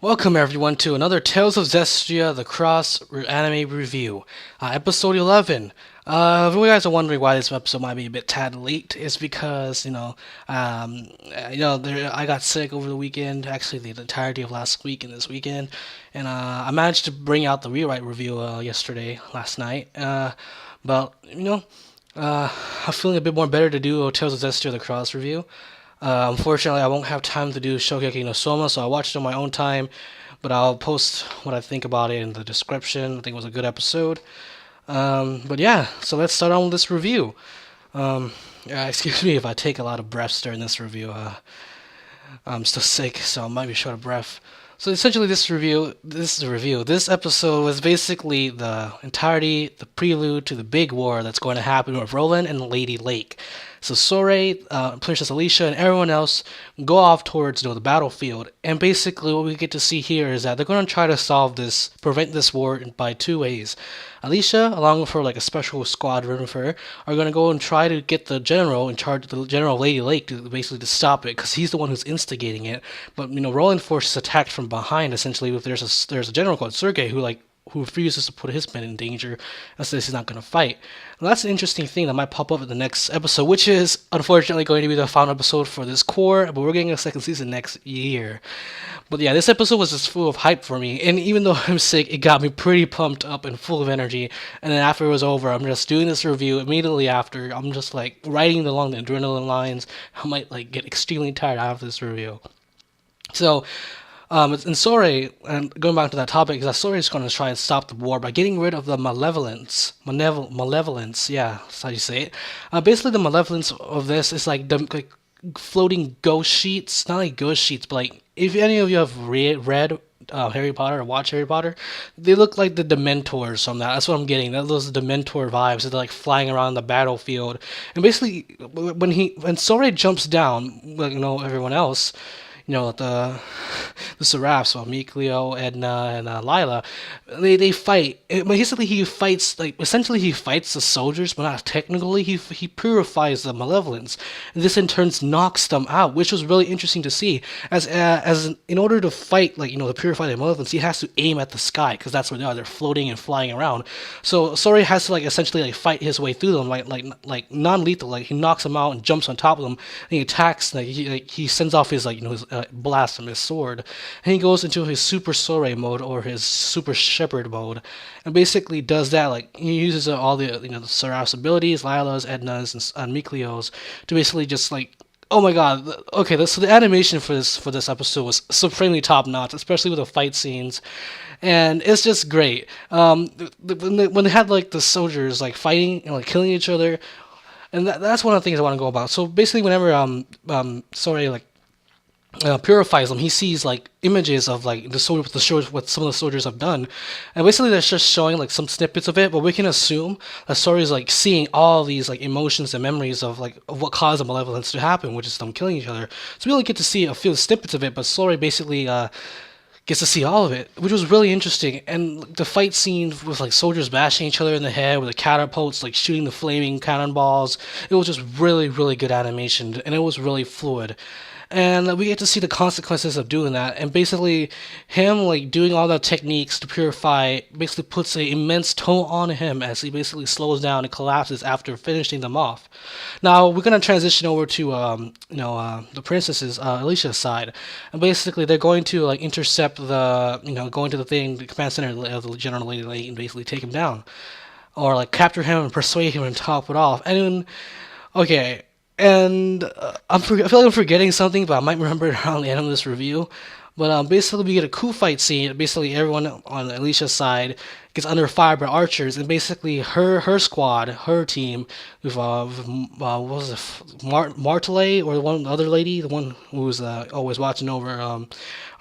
Welcome everyone to another Tales of Zestria the Cross anime review, episode 11. If you guys are wondering why this episode might be a bit tad late, it's because I got sick over the weekend, actually the entirety of last week and this weekend, and I managed to bring out the rewrite review last night. But I'm feeling a bit more better to do a Tales of Zestria the Cross review. Unfortunately, I won't have time to do Shoukugeki no Soma, so I watched it on my own time. But I'll post what I think about it in the description. I think it was a good episode. But yeah, so let's start on with this review. Excuse me if I take a lot of breaths during this review. I'm still sick, so I might be short of breath. So essentially, This episode was basically the entirety, the prelude to the big war that's going to happen with Roland and Lady Lake. So Sore, Princess Alicia, and everyone else go off towards the battlefield, and basically what we get to see here is that they're going to try to prevent this war by two ways. Alicia, along with her a special squadron of her, are going to go and try to get the general in charge, the general of Lady Lake, to basically to stop it, because he's the one who's instigating it. But Roland Force is attacked from behind. Essentially, there's a general called Sergei who refuses to put his men in danger and says he's not going to fight. And that's an interesting thing that might pop up in the next episode, which is unfortunately going to be the final episode for this core, but we're getting a second season next year. But yeah, this episode was just full of hype for me, and even though I'm sick, it got me pretty pumped up and full of energy. And then after it was over, I'm just doing this review immediately after. I'm just writing along the adrenaline lines. I might get extremely tired after this review. So and Sore, and going back to that topic, is that Sore is going to try and stop the war by getting rid of the malevolence. Yeah, that's how you say it. Basically, the malevolence of this is like floating ghost sheets. Not like ghost sheets, but if any of you have read Harry Potter or watch Harry Potter, they look like the Dementors from that. That's what I'm getting. Those Dementor vibes. They're flying around the battlefield, and basically when Sore jumps down, everyone else, the Seraphs, so Mikleo, Edna, and Lila, they fight. Basically, he fights the soldiers, but not technically. He purifies the malevolence, and this in turn knocks them out, which was really interesting to see. In order to fight, to purify the malevolence, he has to aim at the sky because that's where they are. They're floating and flying around. So Sori has to essentially fight his way through them, like non-lethal. He knocks them out and jumps on top of them. And he attacks. He sends off his his blast from his sword, and he goes into his Super Sore mode or his Super Shepherd mode, and basically does that. He uses all the Seraph's abilities, Lila's, Edna's, and Mikleo's to basically just oh my god. Okay, so the animation for this episode was supremely top notch, especially with the fight scenes, and it's just great. When they had the soldiers fighting and killing each other, and that's one of the things I want to go about. So basically, whenever Sore purifies them, he sees images of what some of the soldiers have done, and basically they're just showing some snippets of it. But we can assume that Sori is seeing all these emotions and memories of what caused the malevolence to happen, which is them killing each other. So we only get to see a few snippets of it, but Sori basically gets to see all of it, which was really interesting. And the fight scene with soldiers bashing each other in the head with the catapults, shooting the flaming cannonballs, it was just really, really good animation, and it was really fluid. And we get to see the consequences of doing that, and basically him doing all the techniques to purify basically puts an immense toll on him as he basically slows down and collapses after finishing them off. Now we're gonna transition over to the princess's Alicia's side, and basically they're going to intercept going to the command center of the General Lady Lake and basically take him down, or capture him and persuade him and top it off. And okay. And I feel like I'm forgetting something, but I might remember it around the end of this review. But basically, we get a coup fight scene. Basically, everyone on Alicia's side gets under fire by archers, and basically her squad, her team, what was it, Martele, or the other lady, the one who was always watching over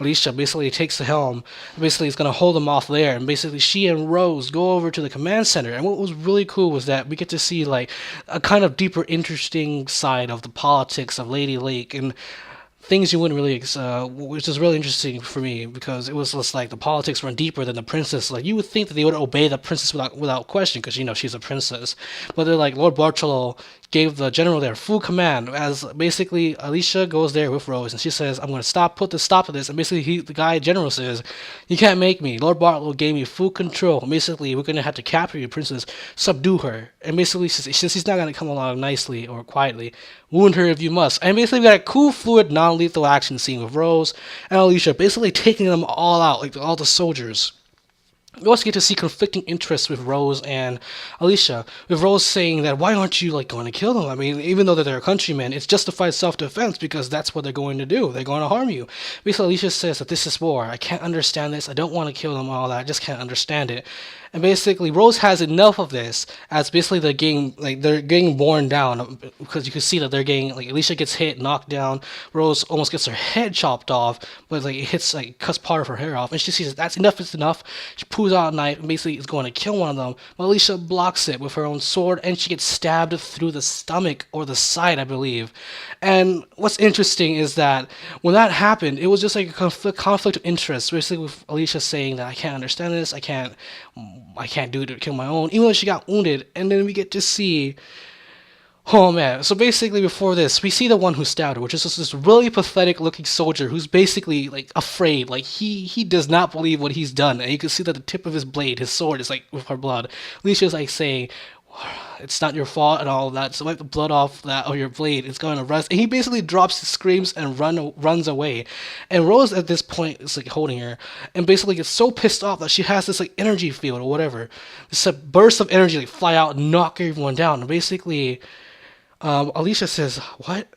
Alicia, basically takes the helm. Basically, is gonna hold them off there, and basically she and Rose go over to the command center. And what was really cool was that we get to see a kind of deeper, interesting side of the politics of Lady Lake. And things you wouldn't really, which is really interesting for me because it was just like the politics run deeper than the princess. Like you would think that they would obey the princess without question because she's a princess, but they're like Lord Bartolo gave the general there full command as basically Alicia goes there with Rose and she says, "I'm going to put the stop to this." And basically the guy general says, "You can't make me. Lord Bartolo gave me full control. Basically, we're going to have to capture your princess, subdue her, and basically since he's not going to come along nicely or quietly, wound her if you must." And basically, we got a cool, fluid, non-lethal action scene with Rose and Alicia basically taking them all out, like all the soldiers. We also get to see conflicting interests with Rose and Alicia. With Rose saying that why aren't you like going to kill them? I mean, even though they're countrymen, it's justified self-defense because that's what they're going to do. They're going to harm you. Basically, Alicia says that this is war. I can't understand this. I don't want to kill them all that. I just can't understand it. And basically, Rose has enough of this as basically they're getting worn down because you can see that they're getting like Alicia gets hit, knocked down. Rose almost gets her head chopped off, but like it hits like cuts part of her hair off, and she sees that that's enough. It's enough. She pulls out a knife and basically is going to kill one of them. But Alicia blocks it with her own sword, and she gets stabbed through the stomach or the side, I believe. And what's interesting is that when that happened, it was just like a conflict of interest, basically with Alicia saying that I can't understand this. I can't do it to kill my own, even though she got wounded. And then we get to see, oh man. So basically, before this, we see the one who stabbed her, which is just this really pathetic looking soldier who's basically like afraid. Like he does not believe what he's done, and you can see that the tip of his blade, his sword, is like with her blood. Alicia's like saying, "It's not your fault," and all of that. So wipe the blood off that of your blade. It's going to rust. And he basically drops, screams, and runs away. And Rose at this point is like holding her, and basically gets so pissed off that she has this like energy field or whatever. This a burst of energy like fly out and knock everyone down. And basically, Alicia says, "What?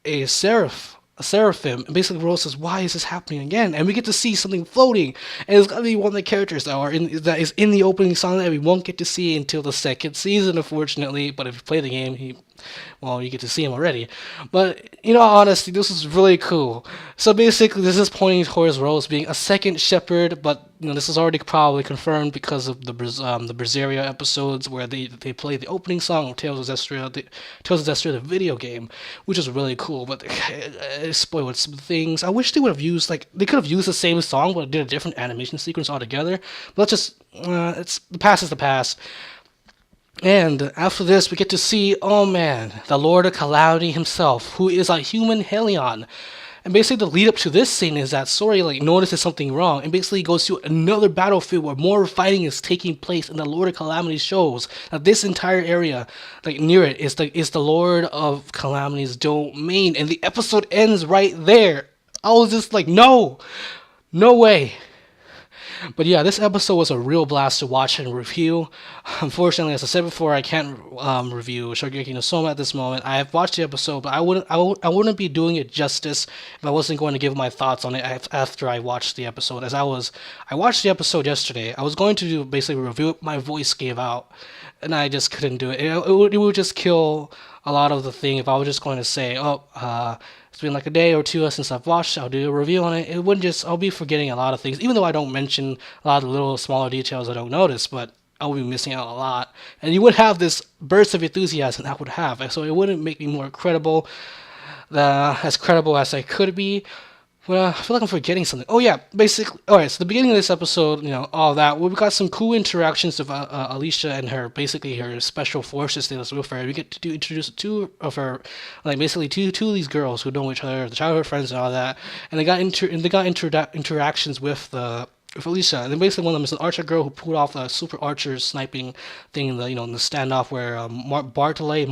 A seraphim?" And basically Rose says, "Why is this happening again?" And we get to see something floating, and it's gonna be one of the characters that is in the opening song that we won't get to see until the second season, unfortunately. But if you play the game, you get to see him already. But honestly, this is really cool. So basically, this is pointing towards Rose being a second shepherd, but this is already probably confirmed because of the Berseria episodes where they play the opening song of Tales of Zestria, the video game, which is really cool. But it spoiled some things. I wish they would have used they could have used the same song, but did a different animation sequence altogether. But let's just it's the past is the past. And after this, we get to see, oh man, the Lord of Calamity himself, who is a human Helion. And basically, the lead up to this scene is that Sori notices something wrong, and basically goes to another battlefield where more fighting is taking place. And the Lord of Calamity shows that this entire area, near it, is the Lord of Calamity's domain. And the episode ends right there. I was just like, no way. But yeah, this episode was a real blast to watch and review. Unfortunately, as I said before, I can't review Shoukugeki no Soma at this moment. I have watched the episode, but I wouldn't be doing it justice if I wasn't going to give my thoughts on it after I watched the episode. I watched the episode yesterday. I was going to do basically review it. My voice gave out, and I just couldn't do it. It would just kill a lot of the thing if I was just going to say, it's been like a day or two since I've watched. I'll do a review on it. I'll be forgetting a lot of things, even though I don't mention a lot of the little smaller details I don't notice, but I'll be missing out a lot. And you would have this burst of enthusiasm I would have, so it wouldn't make me more credible, as credible as I could be. Well, I feel like I'm forgetting something. Oh yeah, basically, alright, so the beginning of this episode, all that, we got some cool interactions with Alicia and her special forces that was with her. We get to introduce two of her, basically two of these girls who know each other, the childhood friends and all that, and they got interactions with Alicia. And then basically one of them is an archer girl who pulled off a super archer sniping thing in the standoff where Martele,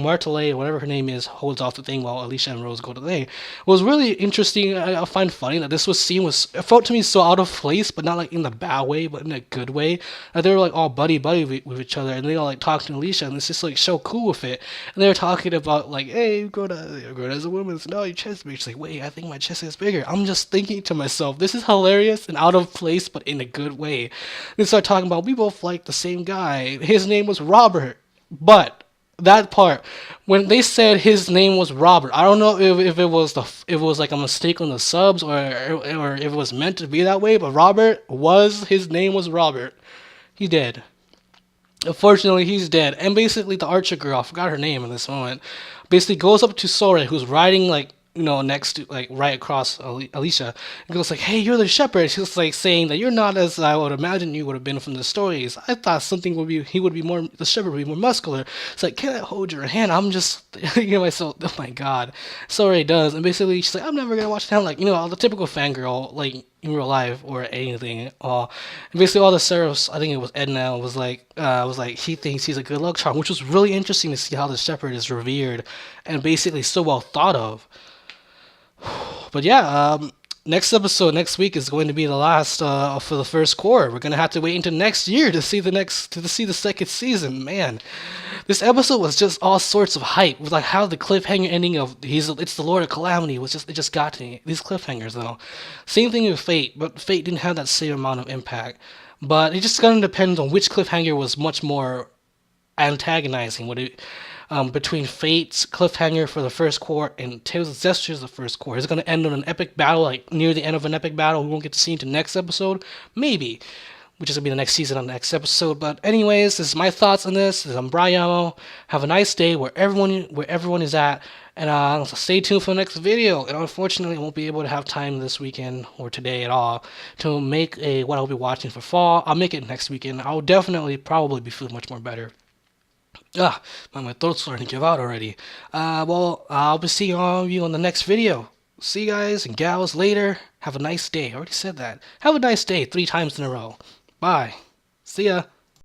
whatever her name is, holds off the thing while Alicia and Rose go to the thing. It was really interesting. I find funny that this it felt to me so out of place, but not in the bad way, but in a good way. They were all buddy with each other, and they all talking to Alicia, and it's just so cool with it. And they were talking about hey, you're going as a woman, so no, your chest is big. She's like, wait, I think my chest is bigger. I'm just thinking to myself, this is hilarious and out of place, but in a good way. They start talking about we both like the same guy. His name was Robert. But that part, when they said his name was Robert, I don't know if it was a mistake on the subs or if it was meant to be that way. But his name was Robert. He did. Unfortunately, he's dead. And basically, the archer girl, I forgot her name in this moment, basically goes up to Sora, who's riding next to, like, right across Alicia, and goes like, "Hey, you're the shepherd." She's like saying that you're not as I would imagine you would have been from the stories. I thought something would be he would be more the shepherd would be more muscular. It's like, "Can I hold your hand?" I'm just thinking to myself, "Oh my god." So he does, and basically she's like, "I'm never gonna watch it." Like, all the typical fangirl, like in real life or anything. And basically all the serifs, I think it was Edna, was like he thinks he's a good luck charm, which was really interesting to see how the shepherd is revered and basically so well thought of. But yeah, next episode next week is going to be the last for the first core. We're gonna have to wait until next year to see the second season. Man, this episode was just all sorts of hype with like how the cliffhanger ending of it's the Lord of Calamity was just it just got to me. These cliffhangers though, same thing with Fate, but Fate didn't have that same amount of impact. But it just gonna depend on which cliffhanger was much more antagonizing. Would it between Fate's cliffhanger for the first core and Tales of Zestria's the first core? Is it going to end on an epic battle, like near the end of an epic battle we won't get to see until next episode? Maybe. Which is going to be the next season on the next episode. But anyways, this is my thoughts on this. This is Briano. Have a nice day where everyone is at. And stay tuned for the next video. And unfortunately, I won't be able to have time this weekend or today at all to make what I'll be watching for fall. I'll make it next weekend. I'll definitely probably be feeling much more better. My throat's starting to give out already. Well, I'll be seeing all of you on the next video. See you guys and gals later. Have a nice day. I already said that. Have a nice day 3 times in a row. Bye. See ya.